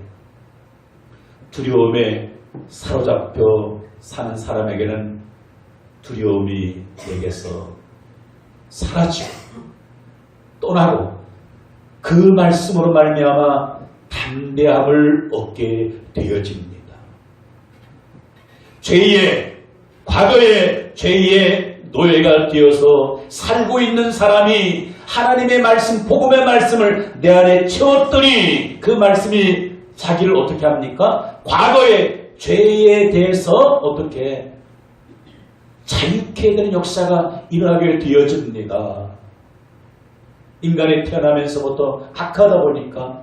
두려움에 사로잡혀 사는 사람에게는 두려움이 내게서 사라지고 떠나고 그 말씀으로 말미암아 담대함을 얻게 되어집니다. 과거의 죄의 노예가 되어서 살고 있는 사람이 하나님의 말씀, 복음의 말씀을 내 안에 채웠더니 그 말씀이 자기를 어떻게 합니까? 과거의 죄에 대해서 어떻게 자유케 되는 역사가 일어나게 되어집니다. 인간이 태어나면서부터 악하다 보니까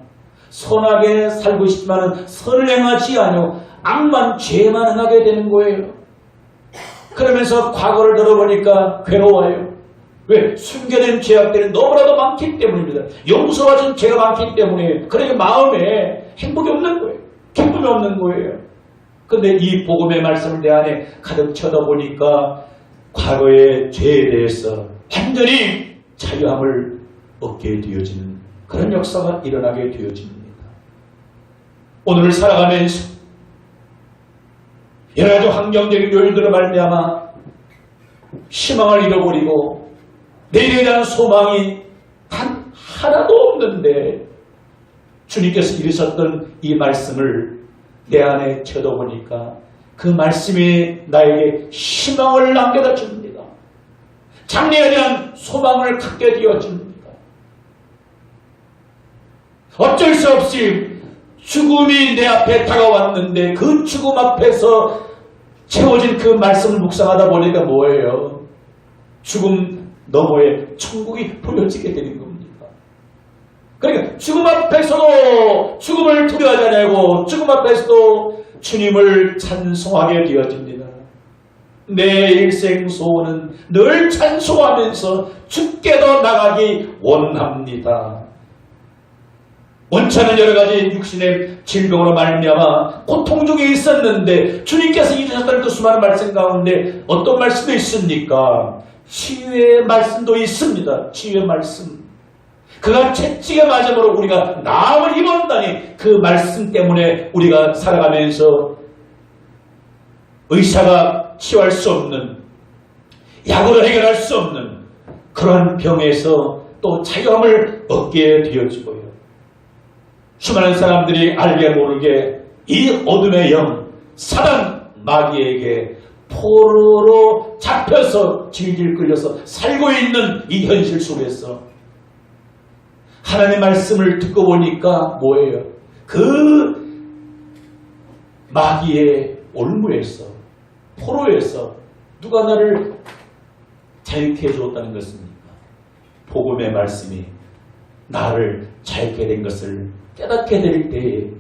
선하게 살고 싶지만 선을 행하지 아니하고 악만 죄만 행하게 되는 거예요. 그러면서 과거를 들어보니까 괴로워요. 왜? 숨겨진 죄악들이 너무나도 많기 때문입니다. 용서받은 죄가 많기 때문에 그러니까 마음에 행복이 없는 거예요. 기쁨이 없는 거예요. 근데 이 복음의 말씀을 내 안에 가득 쳐다보니까 과거의 죄에 대해서 완전히 자유함을 얻게 되어지는 그런 역사가 일어나게 되어집니다. 오늘을 살아가면서 여러 가지 환경적인 요인들을 말미암아 희망을 잃어버리고 내일에 대한 소망이 단 하나도 없는데 주님께서 이르셨던 이 말씀을 내 안에 쳐다보니까 그 말씀이 나에게 희망을 남겨다 줍니다. 장래에 대한 소망을 갖게 되어집니다. 어쩔 수 없이 죽음이 내 앞에 다가왔는데 그 죽음 앞에서 채워진 그 말씀을 묵상하다 보니까 뭐예요? 죽음 너머에 천국이 보여지게 되는 겁니다. 그러니까 죽음 앞에서도 죽음을 두려워하지 않고 죽음 앞에서도 주님을 찬송하게 되어집니다. 내 일생 소원은 늘 찬송하면서 주께도 나가기 원합니다. 원치 않은 여러 가지 육신의 질병으로 말미암아 고통 중에 있었는데 주님께서 이루셨던 그 수많은 말씀 가운데 어떤 말씀도 있습니까? 치유의 말씀도 있습니다. 치유의 말씀. 그가 채찍에 맞음으로 우리가 나음을 입었다니 그 말씀 때문에 우리가 살아가면서 의사가 치유할 수 없는 약으로 해결할 수 없는 그러한 병에서 또 자유함을 얻게 되어지고요. 수많은 사람들이 알게 모르게 이 어둠의 영 사단 마귀에게 포로로 잡혀서 질질 끌려서 살고 있는 이 현실 속에서 하나님의 말씀을 듣고 보니까 뭐예요? 그 마귀의 올무에서 포로에서 누가 나를 자유케 해주었다는 것입니까? 복음의 말씀이 나를 자유케 된 것을 깨닫게 될 때에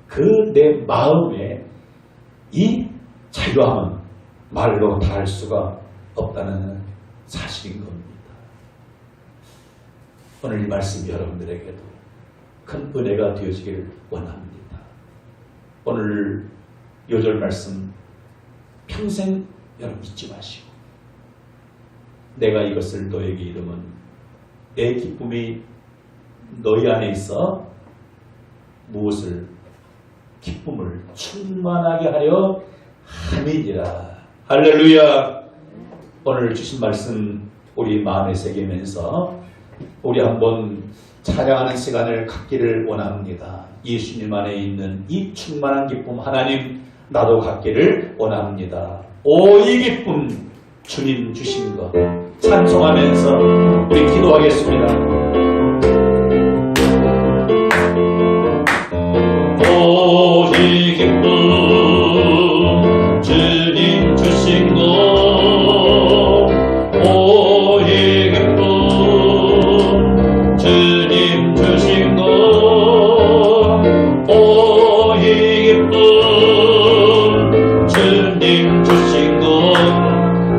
그 내 마음에 이 자유함은 말로 다할 수가 없다는 사실인 겁니다. 오늘 이 말씀이 여러분들에게도 큰 은혜가 되어지기를 원합니다. 오늘 요절 말씀 평생 여러분 잊지 마시고 내가 이것을 너에게 이름은 내 기쁨이 너희 안에 있어 무엇을 기쁨을 충만하게 하려 함이니라. 할렐루야. 오늘 주신 말씀 우리 마음에 새기면서 우리 한번 찬양하는 시간을 갖기를 원합니다. 예수님 안에 있는 이 충만한 기쁨 하나님 나도 갖기를 원합니다. 오 이 기쁨 주님 주신 것 찬송하면서 우리 기도하겠습니다. 오 이 기쁨 주님 주신 것 오 이 기쁨 주님 주신 것 오 이 기쁨 주님 주신 것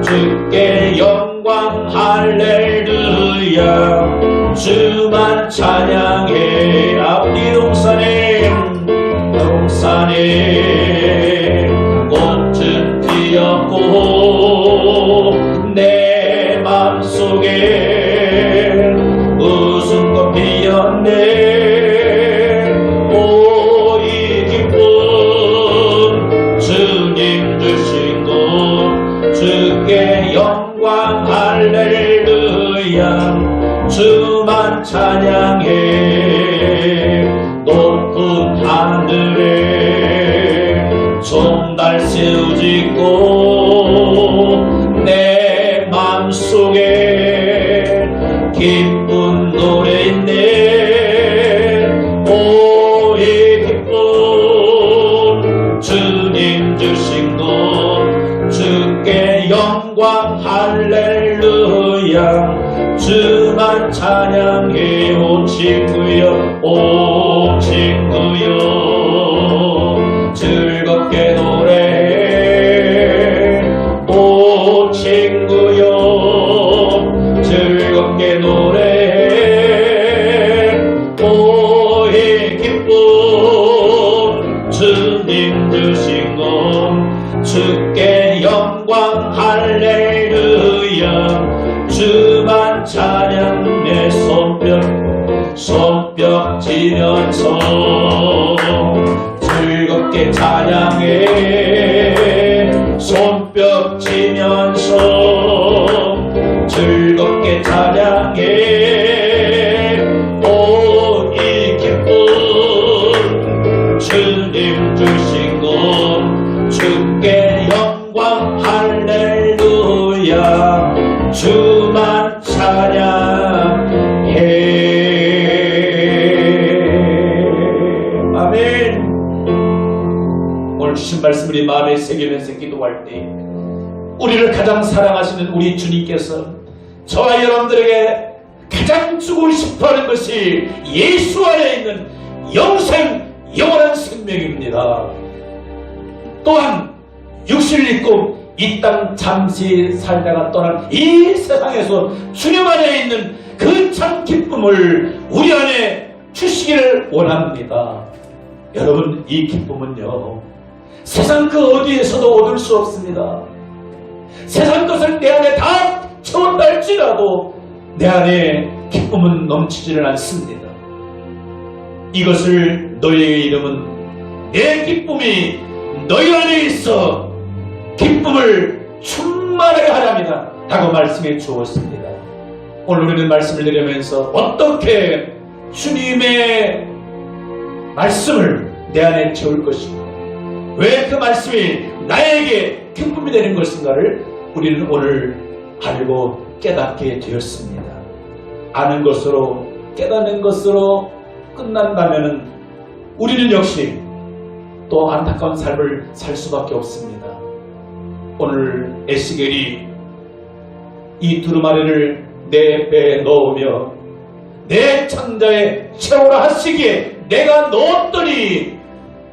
주께 영광 할렐루야 주만 찬양해. 앞뒤 동산에 꽃은 피었고 내 맘속에 웃음꽃 피었네. 오, 이 기쁨 주님 주신 것 주께 영광 할렐루야. 주만 찬양해. 높은 하늘에 종달 세우짖고 내 맘속에 기쁜 노래 있네. 오, 이 기쁨 주님 주신 것 주께 영광 할렐루야. 주만 찬양해. 오 친구여, 오 친구여, 즐겁게 노래해. 오 친구여, 즐겁게 노래해. 오, 이 기쁨 주님 주신 것 주께 영광 할렐루야. 주만 찬양. 내 손뼉 치면서 즐겁게 찬양해. 손뼉 치면서 즐겁게 찬양해. 오, 이 기쁨 주님 주신 것 주께 영광 할렐루야. 주만 찬양해. 아멘. 오늘 주신 말씀 우리 마음에 새기면서 기도할 때 우리를 가장 사랑하시는 우리 주님께서 저와 여러분들에게 가장 주고 싶어하는 것이 예수 안에 있는 영원한 생명입니다. 또한 육신을 입고 이 땅 잠시 살다가 떠난 이 세상에서 주님 안에 있는 그 참 기쁨을 우리 안에 주시기를 원합니다. 여러분, 이 기쁨은요 세상 그 어디에서도 얻을 수 없습니다. 세상 것을 내 안에 다 채웠다 할지라도 내 안에 기쁨은 넘치지는 않습니다. 이것을 너희에게 이름은 내 기쁨이 너희 안에 있어 기쁨을 충만하게 하랍니다 라고 말씀해 주었습니다. 오늘 우리는 말씀을 드리면서 어떻게 주님의 말씀을 내 안에 채울 것인가, 왜 그 말씀이 나에게 기쁨이 되는 것인가를 우리는 오늘 알고 깨닫게 되었습니다. 아는 것으로 깨닫는 것으로 끝난다면 우리는 역시 또 안타까운 삶을 살 수밖에 없습니다. 오늘 에스겔이 이 두루마리를 내 배에 넣으며 내 창자에 채우라 하시기에 내가 넣었더니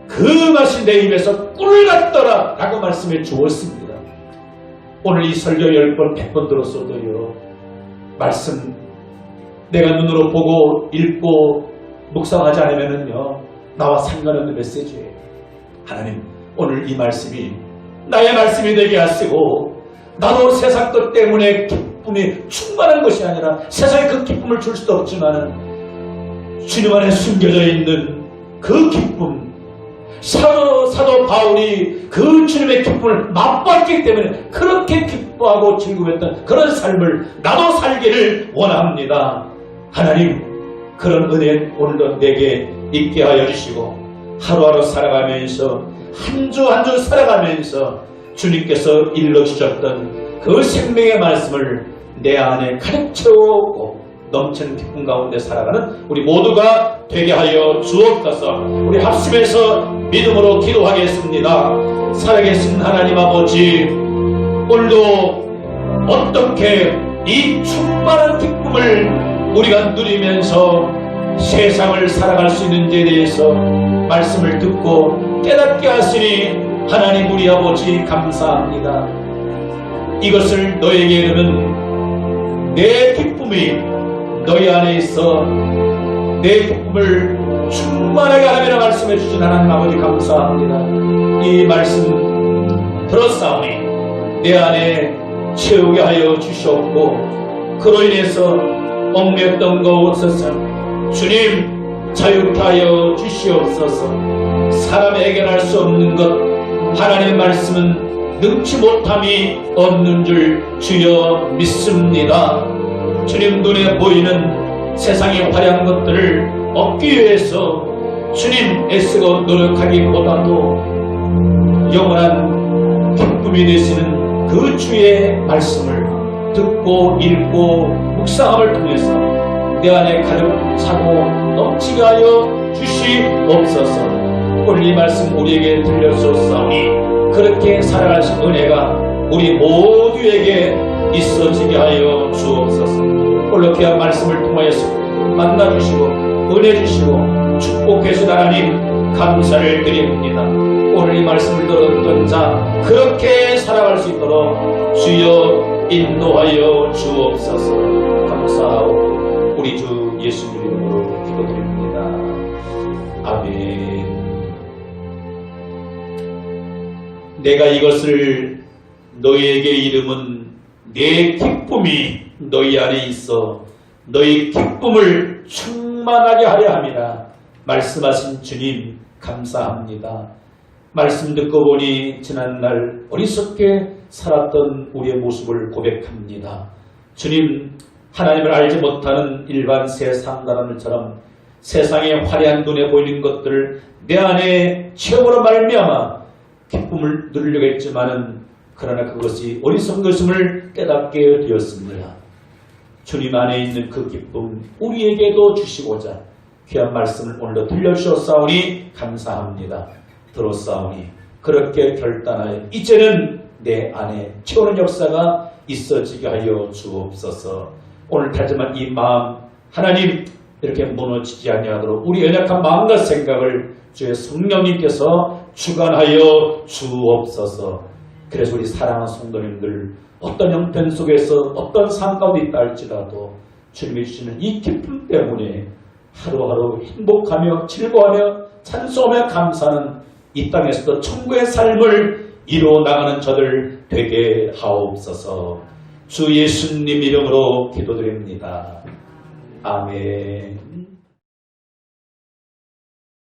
그 맛이 내 입에서 꿀 같더라 라고 말씀해 주었습니다. 오늘 이 설교 10번 100번 들었어도요, 말씀 내가 눈으로 보고 읽고 묵상하지 않으면요 나와 상관없는 메시지예요. 하나님, 오늘 이 말씀이 나의 말씀이 되게 하시고 나도 세상 것 때문에 기쁨이 충만한 것이 아니라 세상에 그 기쁨을 줄 수도 없지만 주님 안에 숨겨져 있는 그 기쁨, 사도 바울이 그 주님의 기쁨을 맛봤기 때문에 그렇게 기뻐하고 즐거웠던 그런 삶을 나도 살기를 원합니다. 하나님, 그런 은혜 오늘도 내게 있게 하여 주시고 하루하루 살아가면서 한 주 한 주 살아가면서 주님께서 일러주셨던 그 생명의 말씀을 내 안에 가득 채우고 넘치는 기쁨 가운데 살아가는 우리 모두가 되게 하여 주옵소서. 우리 합심해서 믿음으로 기도하겠습니다. 살아계신 하나님 아버지, 오늘도 어떻게 이 충만한 기쁨을 우리가 누리면서 세상을 살아갈 수 있는지에 대해서 말씀을 듣고 깨닫게 하시니 하나님 우리 아버지 감사합니다. 이것을 너에게 이르는 내 기쁨이 너희 안에 있어 내 기쁨을 충만하게 하라며 말씀해 주신 하나님 아버지 감사합니다. 이 말씀 들었사오니 내 안에 채우게 하여 주시옵고 그로 인해서 얽매였던 것 없어서 주님 자유케 하여 주시옵소서. 사람이 해결할 수 없는 것 하나님의 말씀은 능치 못함이 없는 줄 주여 믿습니다. 주님 눈에 보이는 세상의 화려한 것들을 얻기 위해서 주님 애쓰고 노력하기보다도 영원한 기쁨이 되시는 그 주의 말씀을 듣고 읽고 묵상함을 통해서 내 안에 가득 차고 넘치게 하여 주시옵소서. 오늘 이 말씀 우리에게 들려주었사오니 그렇게 살아가신 은혜가 우리 모두에게 있어지게 하여 주옵소서. 오늘 귀한 말씀을 통하여서 만나주시고 은혜 주시고 축복해 주신 하나님 감사를 드립니다. 오늘 이 말씀을 들었던 자 그렇게 살아갈 수 있도록 주여 인도하여 주옵소서. 감사하고 우리 주 예수님 이름으로 기도드립니다. 아멘. 내가 이것을 너희에게 이름은 내 기쁨이 너희 안에 있어 너희 기쁨을 충만하게 하려 함이라 말씀하신 주님 감사합니다. 말씀 듣고 보니 지난날 어리석게 살았던 우리의 모습을 고백합니다. 주님, 하나님을 알지 못하는 일반 세상 사람들처럼 세상의 화려한 눈에 보이는 것들을 내 안에 체험으로 말미암아 기쁨을 누리려고 했지만은 그러나 그것이 어리석은 것임을 깨닫게 되었습니다. 주님 안에 있는 그 기쁨 우리에게도 주시고자 귀한 말씀을 오늘도 들려주셨사오니 감사합니다. 들었사오니 그렇게 결단하여 이제는 내 안에 채우는 역사가 있어지게 하여 주옵소서. 오늘 다짐한 이 마음 하나님 이렇게 무너지지 아니하도록 우리 연약한 마음과 생각을 주의 성령님께서 주관하여 주옵소서. 그래서 우리 사랑하는 성도님들 어떤 형편 속에서 어떤 삶 가운데 있다 할지라도 주님이 주시는 이 기쁨 때문에 하루하루 행복하며 즐거워하며 찬송하며 감사하는 이 땅에서도 천국의 삶을 이루어 나가는 저들 되게 하옵소서. 주 예수님 이름으로 기도드립니다. 아멘.